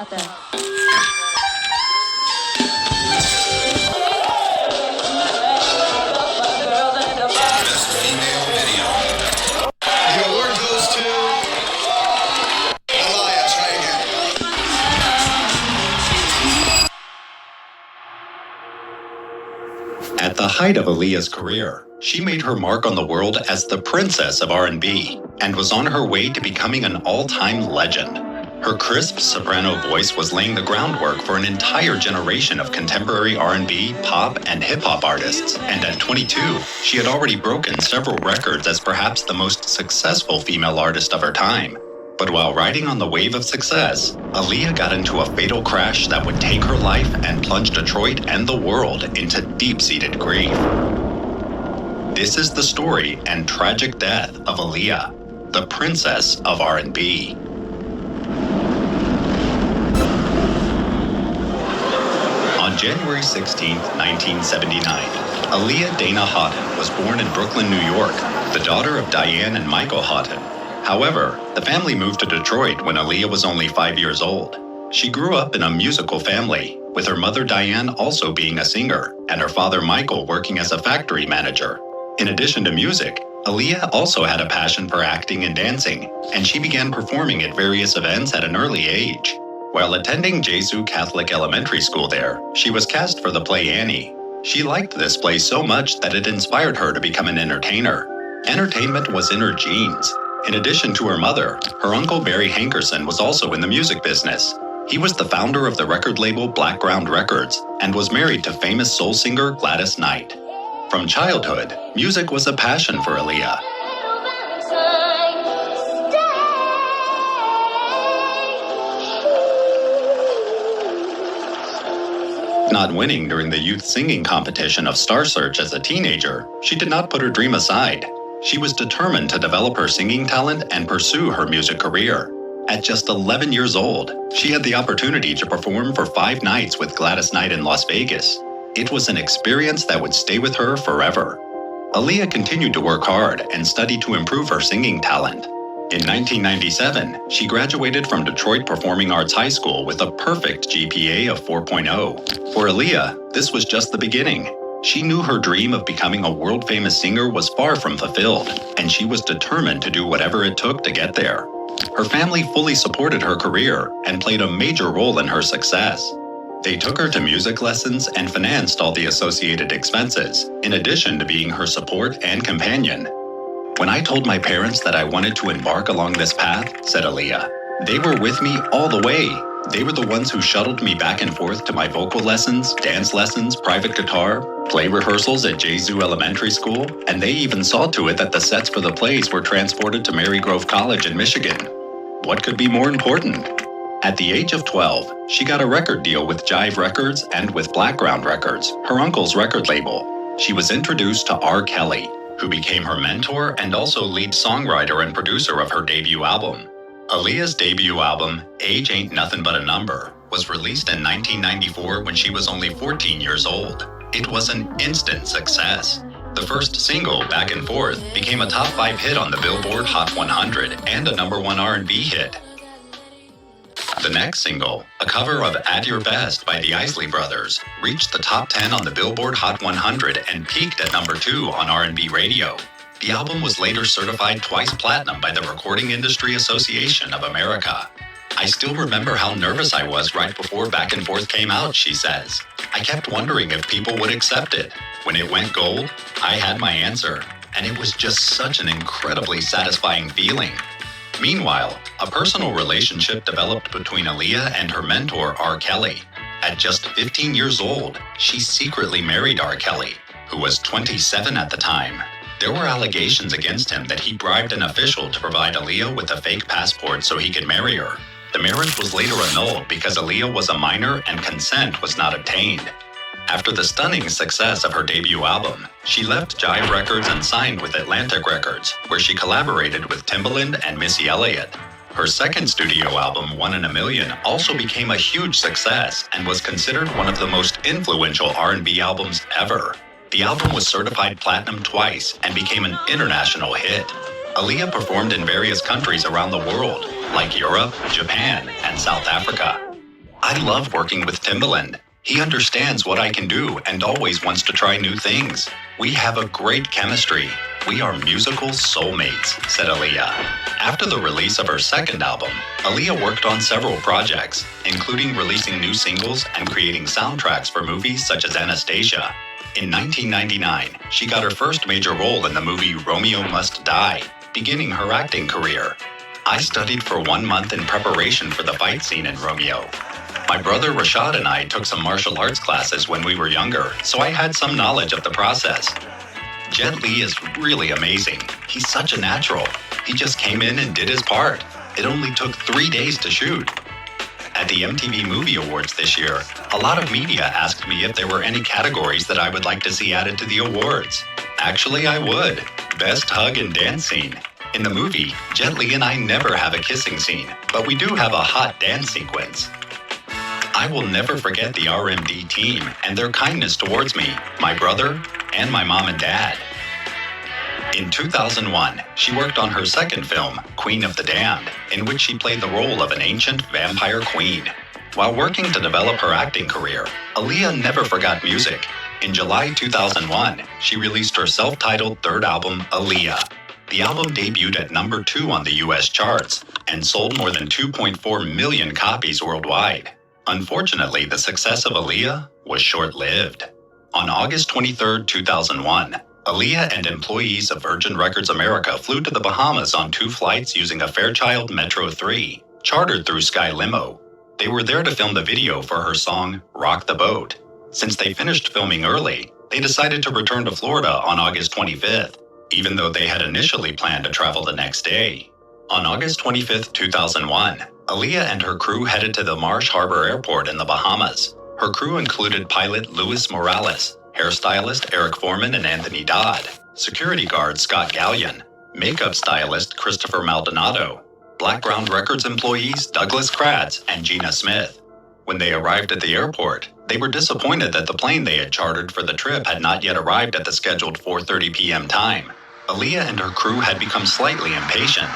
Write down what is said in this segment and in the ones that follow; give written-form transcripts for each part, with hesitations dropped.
out there. Best female video. Your award goes to Aliyah. Try again. At the height of Aliyah's career, she made her mark on the world as the princess of R&B and was on her way to becoming an all-time legend. Her crisp soprano voice was laying the groundwork for an entire generation of contemporary R&B, pop, and hip-hop artists, and at 22, she had already broken several records as perhaps the most successful female artist of her time. But while riding on the wave of success, Aliyah got into a fatal crash that would take her life and plunge Detroit and the world into deep-seated grief. This is the story and tragic death of Aliyah, the princess of R&B. On January 16, 1979, Aliyah Dana Houghton was born in Brooklyn, New York, the daughter of Diane and Michael Houghton. However, the family moved to Detroit when Aliyah was only 5 years old. She grew up in a musical family, with her mother Diane also being a singer, and her father Michael working as a factory manager. In addition to music, Aliyah also had a passion for acting and dancing, and she began performing at various events at an early age. While attending Jesu Catholic Elementary School there, she was cast for the play Annie. She liked this play so much that it inspired her to become an entertainer. Entertainment was in her genes. In addition to her mother, her uncle Barry Hankerson was also in the music business. He was the founder of the record label Blackground Records and was married to famous soul singer Gladys Knight. From childhood, music was a passion for Aliyah. Not winning during the youth singing competition of Star Search as a teenager, she did not put her dream aside. She was determined to develop her singing talent and pursue her music career. At just 11 years old, she had the opportunity to perform for 5 nights with Gladys Knight in Las Vegas. It was an experience that would stay with her forever. Aliyah continued to work hard and study to improve her singing talent. In 1997, she graduated from Detroit Performing Arts High School with a perfect GPA of 4.0. For Aliyah, this was just the beginning. She knew her dream of becoming a world-famous singer was far from fulfilled, and she was determined to do whatever it took to get there. Her family fully supported her career and played a major role in her success. They took her to music lessons and financed all the associated expenses, in addition to being her support and companion. "When I told my parents that I wanted to embark along this path," said Aliyah, "they were with me all the way. They were the ones who shuttled me back and forth to my vocal lessons, dance lessons, private guitar, play rehearsals at Jesu Elementary School, and they even saw to it that the sets for the plays were transported to Marygrove College in Michigan. What could be more important?" At the age of 12, she got a record deal with Jive Records and with Blackground Records, her uncle's record label. She was introduced to R. Kelly, who became her mentor and also lead songwriter and producer of her debut album. Aliyah's debut album, Age Ain't Nothing But a Number, was released in 1994 when she was only 14 years old. It was an instant success. The first single, Back and Forth, became a top 5 hit on the Billboard Hot 100 and a #1 R&B hit. The next single, a cover of At Your Best by the Isley Brothers, reached the top 10 on the Billboard Hot 100 and peaked at #2 on R&B radio. The album was later certified twice platinum by the Recording Industry Association of America. "I still remember how nervous I was right before Back and Forth came out," she says. "I kept wondering if people would accept it. When it went gold, I had my answer, and it was just such an incredibly satisfying feeling." Meanwhile, a personal relationship developed between Aliyah and her mentor, R. Kelly. At just 15 years old, she secretly married R. Kelly, who was 27 at the time. There were allegations against him that he bribed an official to provide Aliyah with a fake passport so he could marry her. The marriage was later annulled because Aliyah was a minor and consent was not obtained. After the stunning success of her debut album, she left Jive Records and signed with Atlantic Records, where she collaborated with Timbaland and Missy Elliott. Her second studio album, 1 in a Million, also became a huge success and was considered one of the most influential R&B albums ever. The album was certified platinum twice and became an international hit. Aliyah performed in various countries around the world, like Europe, Japan, and South Africa. I love working with Timbaland. He understands what I can do and always wants to try new things. We have a great chemistry. We are musical soulmates, said Aaliyah. After the release of her second album, Aaliyah worked on several projects, including releasing new singles and creating soundtracks for movies such as Anastasia. In 1999, she got her first major role in the movie Romeo Must Die, beginning her acting career. I studied for 1 month in preparation for the fight scene in Romeo. My brother Rashad and I took some martial arts classes when we were younger, so I had some knowledge of the process. Jet Li is really amazing. He's such a natural. He just came in and did his part. It only took 3 days to shoot. At the MTV Movie Awards this year, a lot of media asked me if there were any categories that I would like to see added to the awards. Actually, I would. Best hug and dance scene. In the movie, Jet Li and I never have a kissing scene, but we do have a hot dance sequence. I will never forget the RMD team and their kindness towards me, my brother, and my mom and dad. In 2001, she worked on her second film, Queen of the Damned, in which she played the role of an ancient vampire queen. While working to develop her acting career, Aaliyah never forgot music. In July 2001, she released her self-titled third album, Aaliyah. The album debuted at number 2 on the US charts and sold more than 2.4 million copies worldwide. Unfortunately, the success of Aaliyah was short-lived. On August 23, 2001, Aaliyah and employees of Virgin Records America flew to the Bahamas on 2 flights using a Fairchild Metro 3, chartered through Sky Limo. They were there to film the video for her song, Rock the Boat. Since they finished filming early, they decided to return to Florida on August 25th, even though they had initially planned to travel the next day. On August 25, 2001, Aaliyah and her crew headed to the Marsh Harbor Airport in the Bahamas. Her crew included pilot Luis Morales, hairstylist Eric Foreman and Anthony Dodd, security guard Scott Gallion, makeup stylist Christopher Maldonado, Blackground Records employees Douglas Kratz and Gina Smith. When they arrived at the airport, they were disappointed that the plane they had chartered for the trip had not yet arrived at the scheduled 4:30 p.m. time. Aaliyah and her crew had become slightly impatient.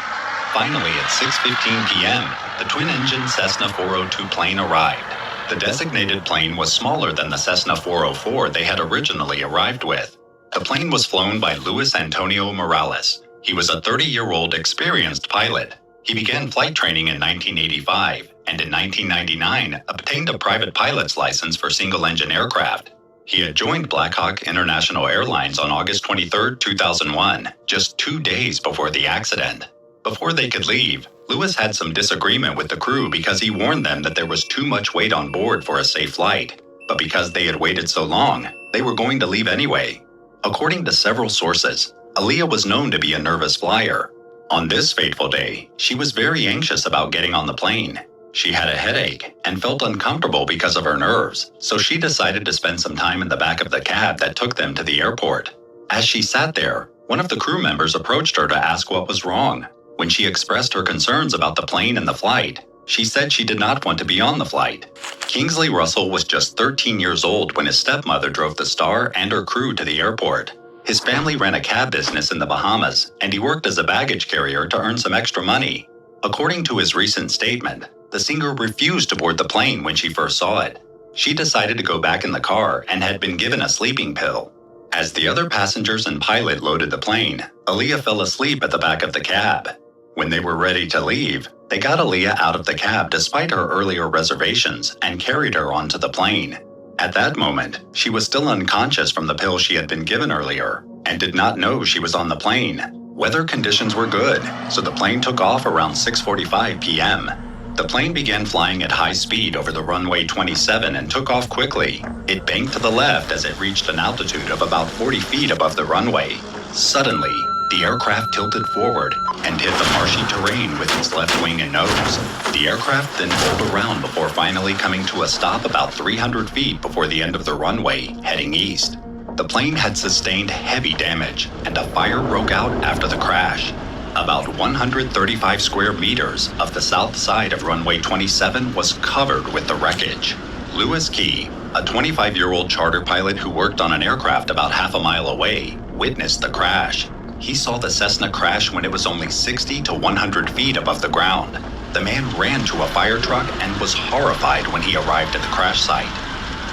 Finally, at 6:15 p.m., the twin-engine Cessna 402 plane arrived. The designated plane was smaller than the Cessna 404 they had originally arrived with. The plane was flown by Luis Antonio Morales. He was a 30-year-old experienced pilot. He began flight training in 1985, and in 1999 obtained a private pilot's license for single-engine aircraft. He had joined Blackhawk International Airlines on August 23, 2001, just 2 days before the accident. Before they could leave, Luis had some disagreement with the crew because he warned them that there was too much weight on board for a safe flight. But because they had waited so long, they were going to leave anyway. According to several sources, Aaliyah was known to be a nervous flyer. On this fateful day, she was very anxious about getting on the plane. She had a headache and felt uncomfortable because of her nerves, so she decided to spend some time in the back of the cab that took them to the airport. As she sat there, one of the crew members approached her to ask what was wrong. When she expressed her concerns about the plane and the flight, she said she did not want to be on the flight. Kingsley Russell was just 13 years old when his stepmother drove the star and her crew to the airport. His family ran a cab business in the Bahamas, and he worked as a baggage carrier to earn some extra money. According to his recent statement, the singer refused to board the plane when she first saw it. She decided to go back in the car and had been given a sleeping pill. As the other passengers and pilot loaded the plane, Aaliyah fell asleep at the back of the cab. When they were ready to leave, they got Aaliyah out of the cab despite her earlier reservations and carried her onto the plane. At that moment, she was still unconscious from the pill she had been given earlier and did not know she was on the plane. Weather conditions were good, so the plane took off around 6:45 p.m. The plane began flying at high speed over the runway 27 and took off quickly. It banked to the left as it reached an altitude of about 40 feet above the runway. Suddenly, the aircraft tilted forward and hit the marshy terrain with its left wing and nose. The aircraft then pulled around before finally coming to a stop about 300 feet before the end of the runway, heading east. The plane had sustained heavy damage, and a fire broke out after the crash. About 135 square meters of the south side of runway 27 was covered with the wreckage. Louis Key, a 25-year-old charter pilot who worked on an aircraft about half a mile away, witnessed the crash. He saw the Cessna crash when it was only 60 to 100 feet above the ground. The The man ran to a fire truck and was horrified when he arrived at the crash site.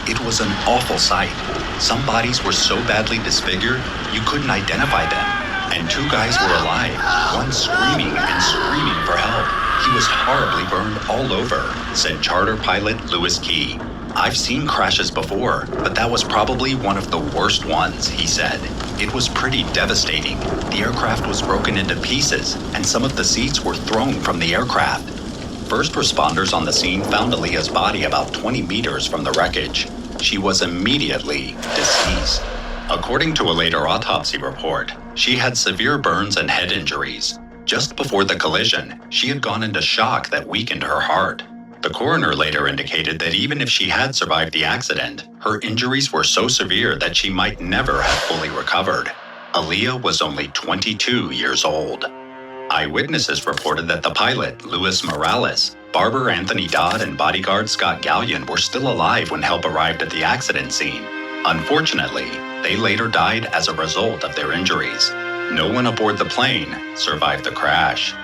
It was an awful sight. Some bodies were so badly disfigured, you couldn't identify them. And two guys were alive, one screaming and screaming for help. He was horribly burned all over, said charter pilot Lewis Key. I've seen crashes before, but that was probably one of the worst ones, he said. It was pretty devastating. The aircraft was broken into pieces, and some of the seats were thrown from the aircraft. First responders on the scene found Aaliyah's body about 20 meters from the wreckage. She was immediately deceased. According to a later autopsy report, she had severe burns and head injuries. Just before the collision, she had gone into shock that weakened her heart. The coroner later indicated that even if she had survived the accident, her injuries were so severe that she might never have fully recovered. Aaliyah was only 22 years old. Eyewitnesses reported that the pilot, Luis Morales, barber Anthony Dodd, and bodyguard Scott Gallion were still alive when help arrived at the accident scene. Unfortunately, they later died as a result of their injuries. No one aboard the plane survived the crash.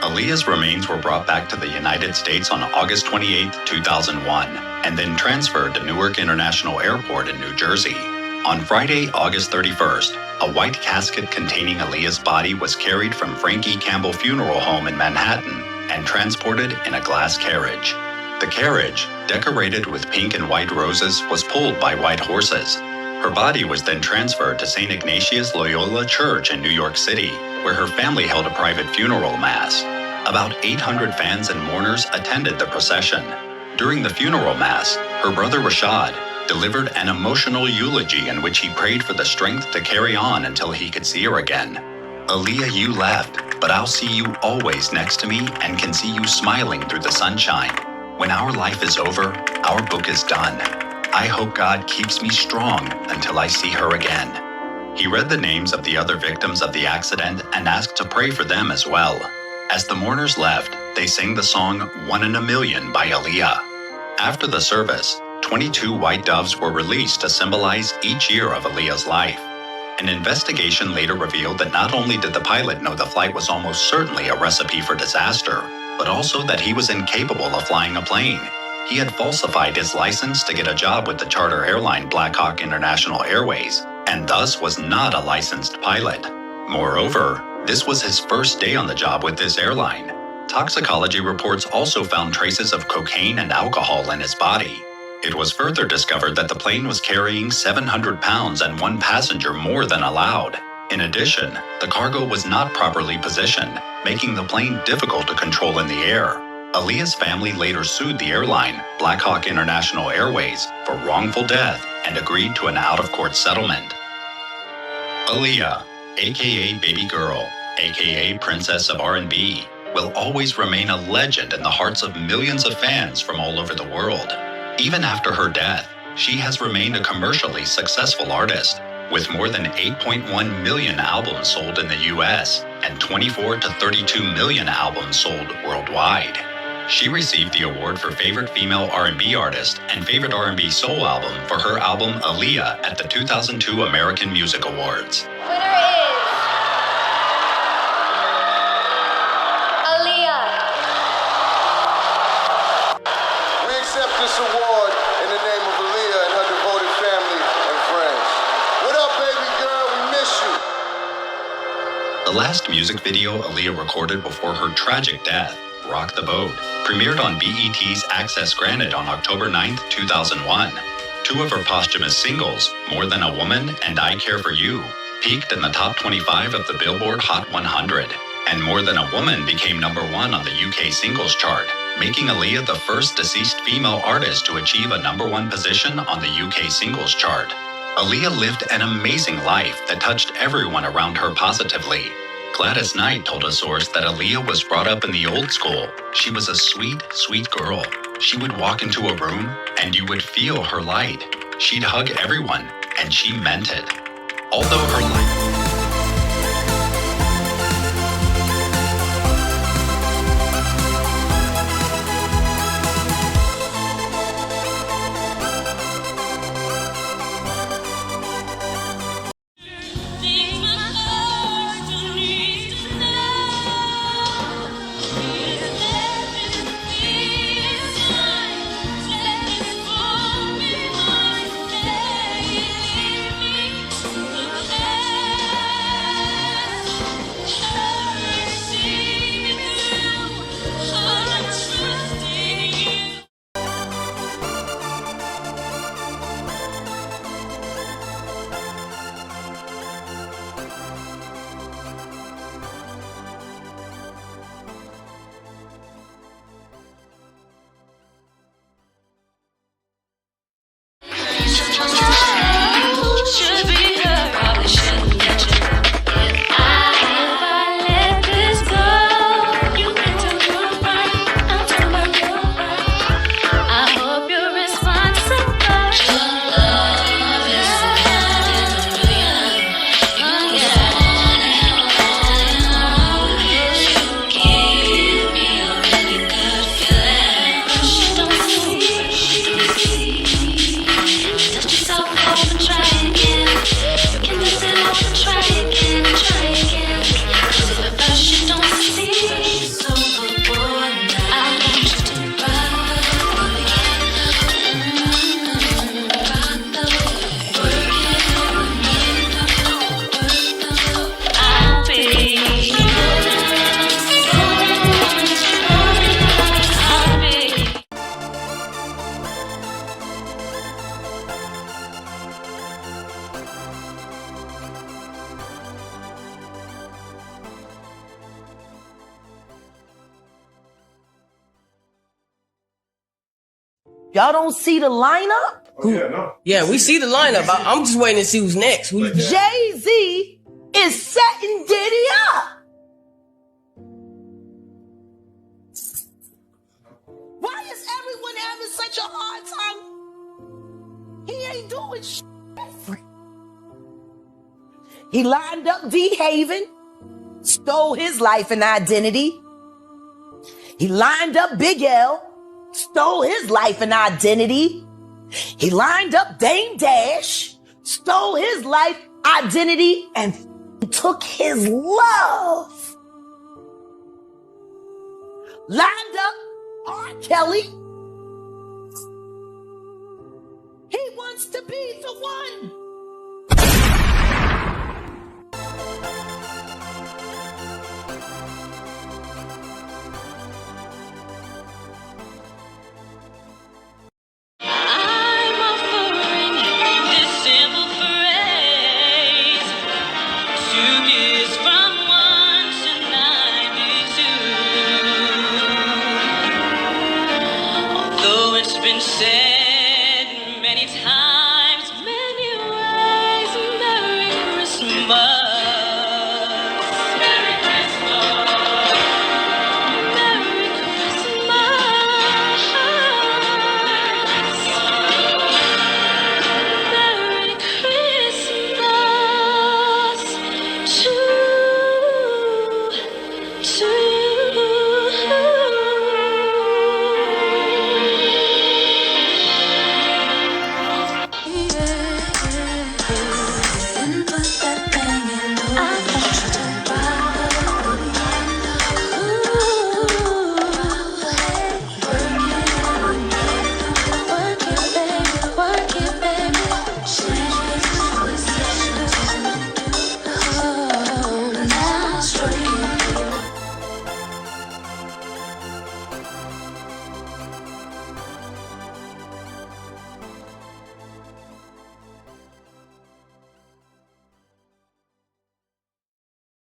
Aaliyah's remains were brought back to the United States on August 28, 2001, and then transferred to Newark International Airport in New Jersey. On Friday, August 31st, a white casket containing Aaliyah's body was carried from Frankie Campbell Funeral Home in Manhattan and transported in a glass carriage. The carriage, decorated with pink and white roses, was pulled by white horses. Her body was then transferred to St. Ignatius Loyola Church in New York City, where her family held a private funeral mass. About 800 fans and mourners attended the procession. During the funeral mass, her brother Rashad delivered an emotional eulogy in which he prayed for the strength to carry on until he could see her again. Aaliyah, you left, but I'll see you always next to me and can see you smiling through the sunshine. When our life is over, our book is done. I hope God keeps me strong until I see her again. He read the names of the other victims of the accident and asked to pray for them as well. As the mourners left, they sang the song "One in a Million" by Aaliyah. After the service, 22 white doves were released to symbolize each year of Aaliyah's life. An investigation later revealed that not only did the pilot know the flight was almost certainly a recipe for disaster, but also that he was incapable of flying a plane. He had falsified his license to get a job with the charter airline Blackhawk International Airways, and thus was not a licensed pilot. Moreover, this was his first day on the job with this airline. Toxicology reports also found traces of cocaine and alcohol in his body. It was further discovered that the plane was carrying 700 pounds and one passenger more than allowed. In addition, the cargo was not properly positioned, making the plane difficult to control in the air. Aaliyah's family later sued the airline, Blackhawk International Airways, for wrongful death and agreed to an out-of-court settlement. Aaliyah, aka Baby Girl, aka Princess of R&B, will always remain a legend in the hearts of millions of fans from all over the world. Even after her death, she has remained a commercially successful artist, with more than 8.1 million albums sold in the US and 24 to 32 million albums sold worldwide. She received the award for Favorite Female R&B Artist and Favorite R&B Soul Album for her album Aaliyah at the 2002 American Music Awards. Winner is Aaliyah. We accept this award in the name of Aaliyah and her devoted family and friends. What up, baby girl? We miss you. The last music video Aaliyah recorded before her tragic death, Rock the Boat, premiered on BET's Access Granted on October 9, 2001. Two of her posthumous singles, More Than a Woman and I Care For You, peaked in the top 25 of the Billboard Hot 100, and More Than a Woman became #1 on the UK singles chart, making Aaliyah the first deceased female artist to achieve a #1 position on the UK singles chart. Aaliyah lived an amazing life that touched everyone around her positively. Gladys Knight told a source that Aaliyah was brought up in the old school. She was a sweet, sweet girl. She would walk into a room and you would feel her light. She'd hug everyone, and she meant it. Although her life... Y'all don't see the lineup? Yeah, we see the lineup. I'm just waiting to see who's next. Jay-Z is setting Diddy up. Why is everyone having such a hard time? He ain't doing shit different. He lined up D. Haven, stole his life and identity. He lined up Big L, stole his life and identity. He lined up Dame Dash, stole his life, identity, and took his love. Lined up R. Kelly. He wants to be the one.